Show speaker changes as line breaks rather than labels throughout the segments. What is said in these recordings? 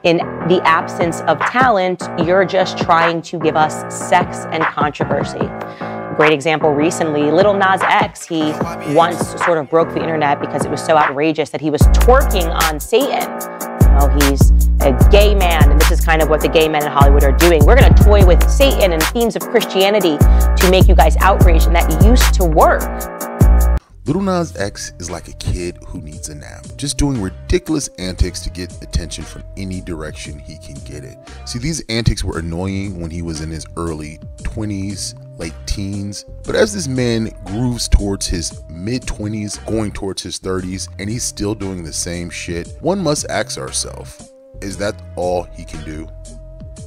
in the absence of talent, you're just trying to give us sex and controversy. Great example recently, Lil Nas X, he once sort of broke the internet because it was so outrageous that he was twerking on Satan. Well, he's a gay man, and this is kind of what the gay men in Hollywood are doing. We're gonna toy with Satan and themes of Christianity to make you guys outraged, and that used to work.
Lil Nas X is like a kid who needs a nap, just doing ridiculous antics to get attention from any direction he can get it. See, these antics were annoying when he was in his early 20s, late teens, but as this man grooves towards his mid-20s, going towards his 30s, and he's still doing the same shit, one must ask ourselves, is that all he can do?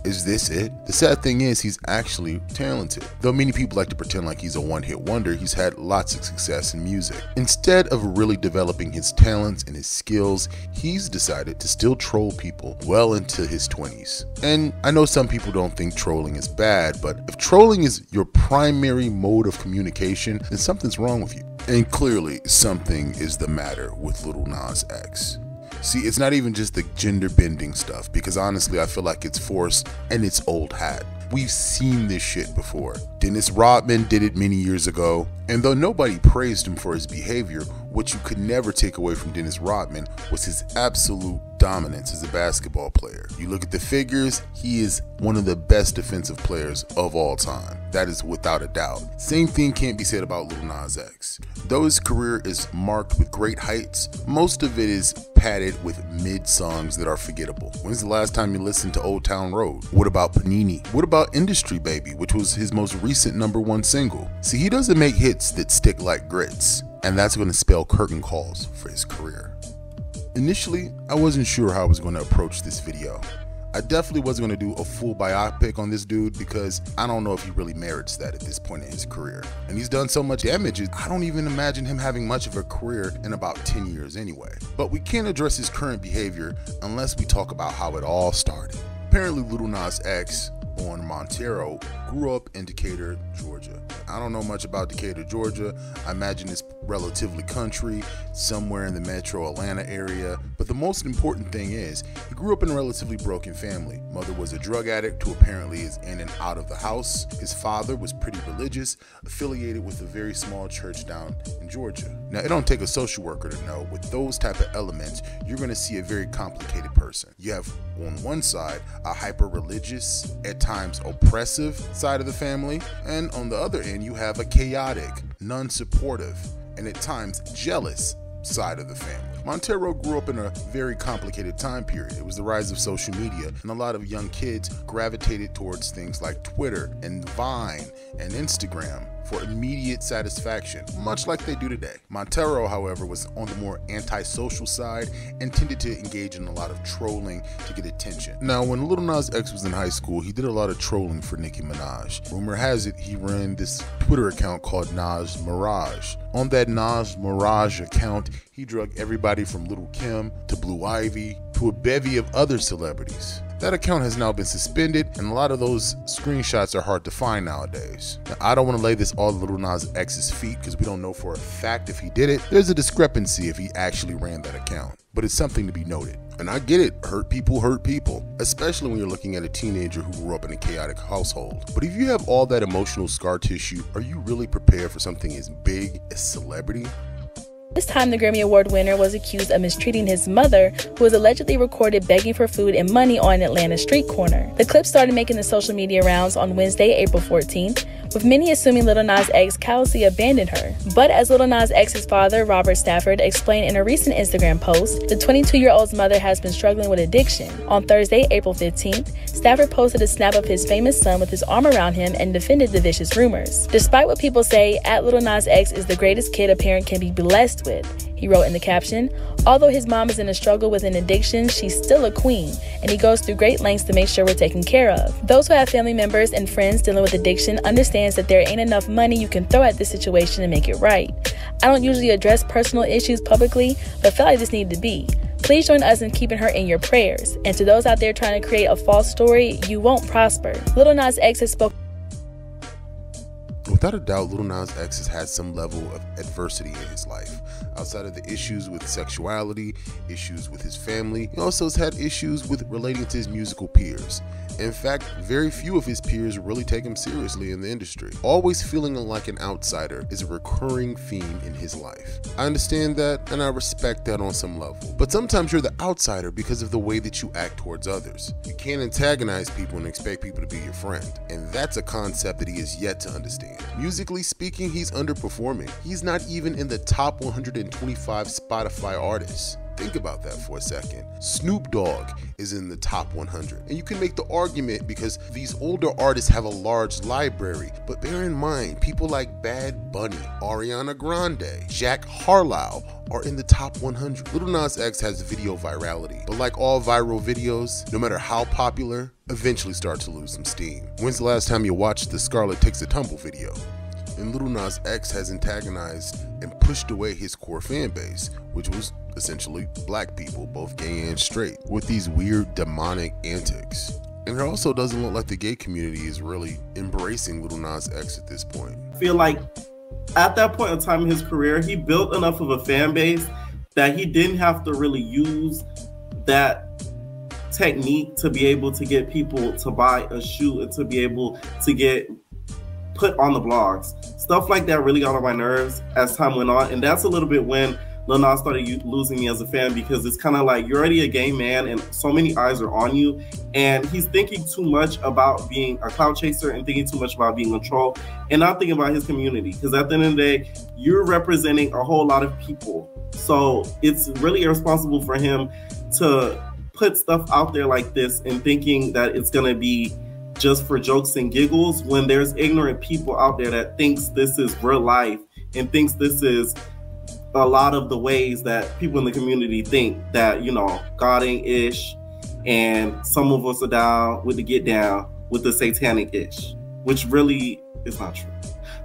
Is this it? The sad thing is he's actually talented. Though many people like to pretend like he's a one-hit wonder, he's had lots of success in music. Instead of really developing his talents and his skills, he's decided to still troll people well into his 20s. And I know some people don't think trolling is bad, but if trolling is your primary mode of communication, then something's wrong with you. And clearly something is the matter with Lil Nas X. See, it's not even just the gender bending stuff, because honestly I feel like it's forced and it's old hat. We've seen this shit before. Dennis Rodman did it many years ago, and though nobody praised him for his behavior, what you could never take away from Dennis Rodman was his absolute dominance as a basketball player. You look at the figures, he is one of the best defensive players of all time. That is without a doubt. Same thing can't be said about Lil Nas X. Though his career is marked with great heights, most of it is padded with mid songs that are forgettable. When's the last time you listened to Old Town Road? What about Panini? What about Industry Baby, which was his most recent #1 single? See, he doesn't make hits that stick like grits, and that's going to spell curtain calls for his career. Initially, I wasn't sure how I was going to approach this video. I definitely wasn't going to do a full biopic on this dude because I don't know if he really merits that at this point in his career. And he's done so much damage, I don't even imagine him having much of a career in about 10 years anyway. But we can't address his current behavior unless we talk about how it all started. Apparently Lil Nas X, born Montero, grew up in Decatur, Georgia. I don't know much about Decatur, Georgia. I imagine it's relatively country, somewhere in the metro Atlanta area. But the most important thing is, he grew up in a relatively broken family. Mother was a drug addict who apparently is in and out of the house. His father was pretty religious, affiliated with a very small church down in Georgia. Now, it don't take a social worker to know, with those type of elements, you're gonna see a very complicated person. You have, on one side, a hyper-religious, at times oppressive side of the family, and on the other end, you have a chaotic, non-supportive, and at times jealous side of the family. Montero grew up in a very complicated time period. It was the rise of social media, and a lot of young kids gravitated towards things like Twitter and Vine and Instagram for immediate satisfaction, much like they do today. Montero, however, was on the more antisocial side and tended to engage in a lot of trolling to get attention. Now, when Lil Nas X was in high school, he did a lot of trolling for Nicki Minaj. Rumor has it he ran this Twitter account called Nas Mirage. On that Nas Mirage account, he drug everybody from Lil' Kim to Blue Ivy to a bevy of other celebrities. That account has now been suspended, and a lot of those screenshots are hard to find nowadays. Now, I don't want to lay this all at Lil Nas X's feet because we don't know for a fact if he did it. There's a discrepancy if he actually ran that account, but it's something to be noted. And I get it, hurt people, especially when you're looking at a teenager who grew up in a chaotic household. But if you have all that emotional scar tissue, are you really prepared for something as big as celebrity?
This time, the Grammy Award winner was accused of mistreating his mother, who was allegedly recorded begging for food and money on an Atlanta street corner. The clip started making the social media rounds on Wednesday, April 14th, with many assuming Lil Nas X callously abandoned her. But as Lil Nas X's father, Robert Stafford, explained in a recent Instagram post, the 22-year-old's mother has been struggling with addiction. On Thursday, April 15th, Stafford posted a snap of his famous son with his arm around him and defended the vicious rumors. Despite what people say, @Lil Nas X is the greatest kid a parent can be blessed with. He wrote in the caption, "Although his mom is in a struggle with an addiction, she's still a queen, and he goes through great lengths to make sure we're taken care of." Those who have family members and friends dealing with addiction understands that there ain't enough money you can throw at this situation and make it right. I don't usually address personal issues publicly, but felt like this needed to be. Please join us in keeping her in your prayers. And to those out there trying to create a false story, you won't prosper. Lil Nas X has spoken.
Without a doubt, Lil Nas X has had some level of adversity in his life. Outside of the issues with sexuality, issues with his family, he also has had issues with relating to his musical peers. In fact, very few of his peers really take him seriously in the industry. Always feeling like an outsider is a recurring theme in his life. I understand that, and I respect that on some level. But sometimes you're the outsider because of the way that you act towards others. You can't antagonize people and expect people to be your friend. And that's a concept that he has yet to understand. Musically speaking, he's underperforming. He's not even in the top 125 Spotify artists. Think about that for a second. Snoop Dogg is in the top 100. And you can make the argument because these older artists have a large library. But bear in mind, people like Bad Bunny, Ariana Grande, Jack Harlow are in the top 100. Lil Nas X has video virality. But like all viral videos, no matter how popular, eventually start to lose some steam. When's the last time you watched the Scarlet Takes a Tumble video? And Lil Nas X has antagonized and pushed away his core fan base, which was essentially black people, both gay and straight, with these weird demonic antics. And it also doesn't look like the gay community is really embracing Lil Nas X at this point.
I feel like at that point in time in his career, he built enough of a fan base that he didn't have to really use that technique to be able to get people to buy a shoe and to be able to get put on the blogs. Stuff like that really got on my nerves as time went on, and that's a little bit when Lil Nas started losing me as a fan, because it's kind of like you're already a gay man and so many eyes are on you, and he's thinking too much about being a clout chaser and thinking too much about being a troll and not thinking about his community, because at the end of the day, you're representing a whole lot of people. So it's really irresponsible for him to put stuff out there like this and thinking that it's going to be just for jokes and giggles, when there's ignorant people out there that thinks this is real life and thinks this is a lot of the ways that people in the community think that, you know, God ain't ish, and some of us are down with the get down with the satanic ish, which really is not true.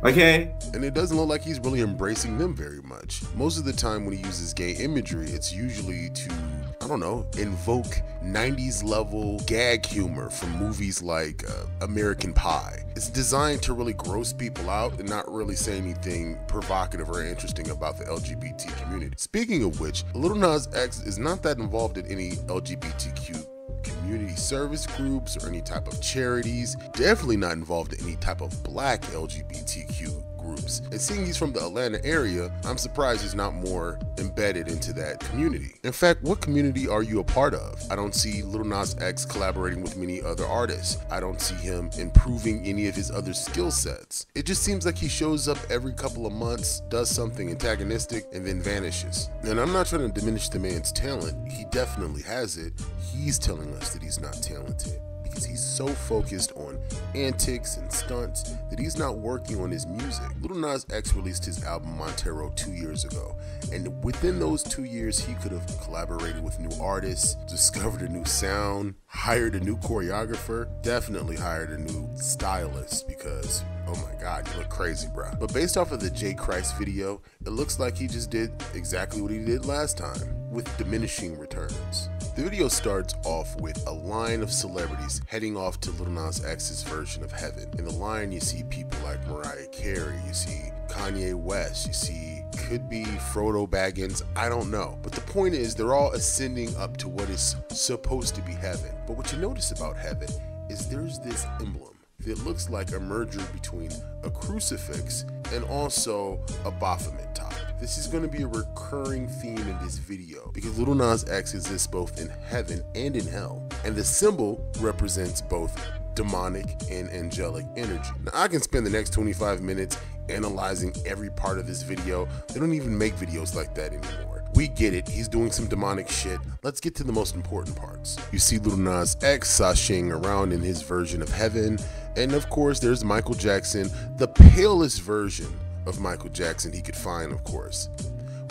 Okay?
And it doesn't look like he's really embracing them very much. Most of the time when he uses gay imagery, it's usually to, I don't know, invoke 90s level gag humor from movies like American Pie. It's designed to really gross people out and not really say anything provocative or interesting about the LGBT community. Speaking of which, Lil Nas X is not that involved in any LGBTQ community service groups or any type of charities, definitely not involved in any type of black LGBTQ groups. And seeing he's from the Atlanta area, I'm surprised he's not more embedded into that community. In fact, what community are you a part of? I don't see Lil Nas X collaborating with many other artists. I don't see him improving any of his other skill sets. It just seems like he shows up every couple of months, does something antagonistic, and then vanishes. And I'm not trying to diminish the man's talent. He definitely has it. He's telling us that he's not talented, because he's so focused on antics and stunts that he's not working on his music. Lil Nas X released his album Montero 2 years ago, and within those 2 years, he could have collaborated with new artists, discovered a new sound, hired a new choreographer, definitely hired a new stylist, because oh my God, you look crazy, bro. But based off of the J. Christ video, it looks like he just did exactly what he did last time, with diminishing returns. The video starts off with a line of celebrities heading off to Lil Nas X's version of heaven. In the line, you see people like Mariah Carey, you see Kanye West, you see could be Frodo Baggins, I don't know. But the point is, they're all ascending up to what is supposed to be heaven. But what you notice about heaven is there's this emblem. It looks like a merger between a crucifix and also a Baphomet top. This is going to be a recurring theme in this video, because Lil Nas X exists both in heaven and in hell, and the symbol represents both demonic and angelic energy. Now, I can spend the next 25 minutes analyzing every part of this video. They don't even make videos like that anymore. We get it, he's doing some demonic shit. Let's get to the most important parts. You see Lil Nas X sashaying around in his version of heaven, and of course there's Michael Jackson, the palest version of Michael Jackson he could find, of course.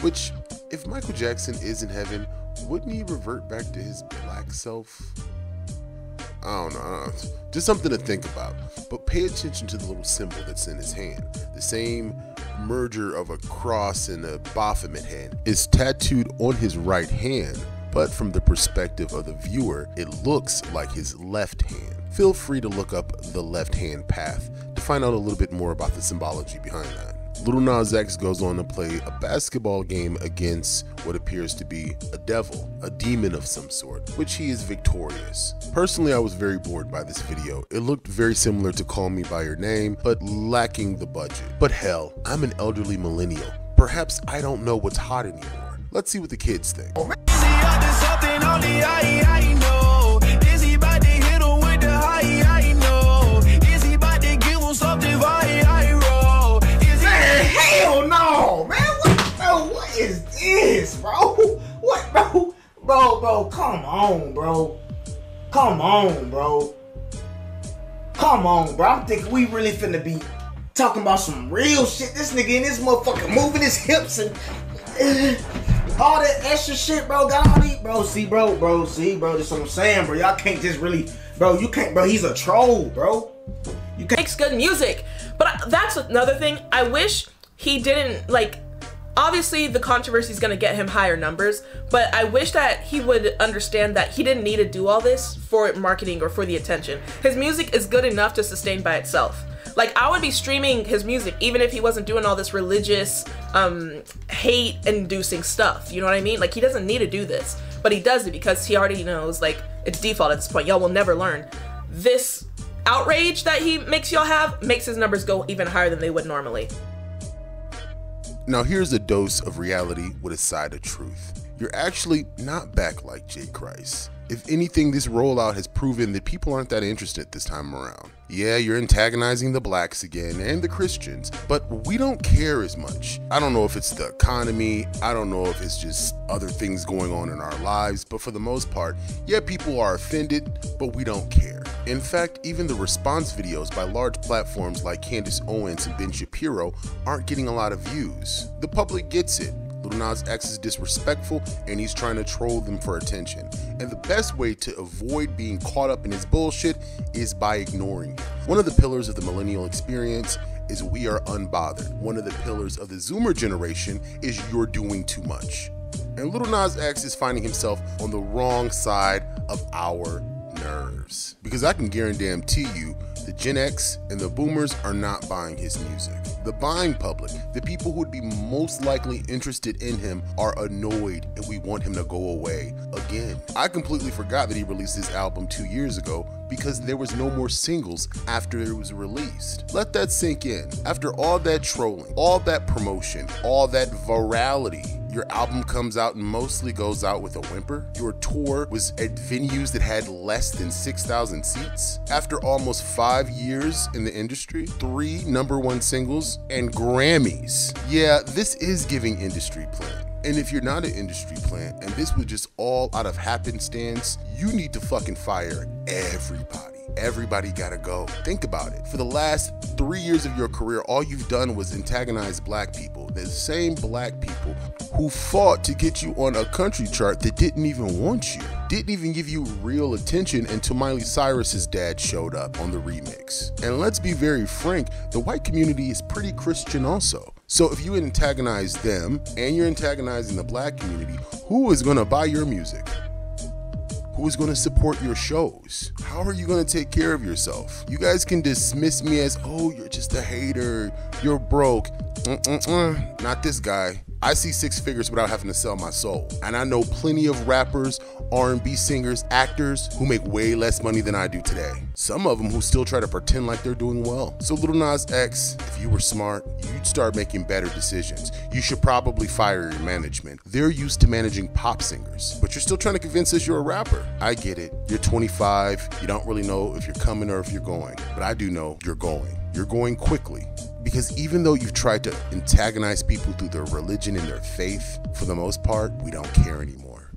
Which, if Michael Jackson is in heaven, wouldn't he revert back to his black self? I don't know, just something to think about. But pay attention to the little symbol that's in his hand. The same merger of a cross and a Baphomet hand is tattooed on his right hand, but from the perspective of the viewer, it looks like his left hand. Feel free to look up the left hand path to find out a little bit more about the symbology behind that. Lil Nas X goes on to play a basketball game against what appears to be a devil, a demon of some sort, which he is victorious. Personally, I was very bored by this video. It looked very similar to Call Me By Your Name, but lacking the budget. But hell, I'm an elderly millennial. Perhaps I don't know what's hot anymore. Let's see what the kids think.
Hell no, man. What is this, bro? What, bro? Bro, come on, bro. Come on, bro. Come on, bro. I'm thinking we really finna be talking about some real shit. This nigga in this motherfucker moving his hips and all that extra shit, bro. Got all these, bro. See, bro. That's what I'm saying, bro. Y'all can't just really, bro. You can't, bro. He's a troll, bro. You can't.
Makes good music, but that's another thing. I wish he didn't, like, obviously the controversy is gonna get him higher numbers, but I wish that he would understand that he didn't need to do all this for marketing or for the attention. His music is good enough to sustain by itself. Like, I would be streaming his music even if he wasn't doing all this religious, hate-inducing stuff, you know what I mean? Like, he doesn't need to do this, but he does it because he already knows, like, it's default at this point. Y'all will never learn. This outrage that he makes y'all have makes his numbers go even higher than they would normally.
Now here's a dose of reality with a side of truth. You're actually not back like J. Christ. If anything, this rollout has proven that people aren't that interested this time around. Yeah, you're antagonizing the blacks again and the Christians, but we don't care as much. I don't know if it's the economy, I don't know if it's just other things going on in our lives, but for the most part, yeah, people are offended, but we don't care. In fact, even the response videos by large platforms like Candace Owens and Ben Shapiro aren't getting a lot of views. The public gets it. Lil Nas X is disrespectful and he's trying to troll them for attention. And the best way to avoid being caught up in his bullshit is by ignoring him. One of the pillars of the millennial experience is we are unbothered. One of the pillars of the Zoomer generation is you're doing too much. And Lil Nas X is finding himself on the wrong side of our nerves. Because I can guarantee you, the Gen X and the Boomers are not buying his music. The buying public, the people who would be most likely interested in him, are annoyed and we want him to go away again. I completely forgot that he released this album 2 years ago because there was no more singles after it was released. Let that sink in. After all that trolling, all that promotion, all that virality, your album comes out and mostly goes out with a whimper. Your tour was at venues that had less than 6,000 seats. After almost 5 years in the industry, 3 #1 singles, and Grammys. Yeah, this is giving industry plant. And if you're not an industry plant and this was just all out of happenstance, you need to fucking fire everybody. Everybody gotta go. Think about it. For the last 3 years of your career, all you've done was antagonize black people. The same black people who fought to get you on a country chart that didn't even want you. Didn't even give you real attention until Miley Cyrus's dad showed up on the remix. And let's be very frank, the white community is pretty Christian also. So if you antagonize them and you're antagonizing the black community, who is gonna buy your music? Who is going to support your shows? How are you going to take care of yourself? You guys can dismiss me as, oh, you're just a hater, you're broke. Not this guy. I see 6 figures without having to sell my soul. And I know plenty of rappers, R&B singers, actors who make way less money than I do today. Some of them who still try to pretend like they're doing well. So Lil Nas X, if you were smart, you'd start making better decisions. You should probably fire your management. They're used to managing pop singers, but you're still trying to convince us you're a rapper. I get it. You're 25. You don't really know if you're coming or if you're going, but I do know you're going. You're going quickly. Because even though you've tried to antagonize people through their religion and their faith, for the most part, we don't care anymore.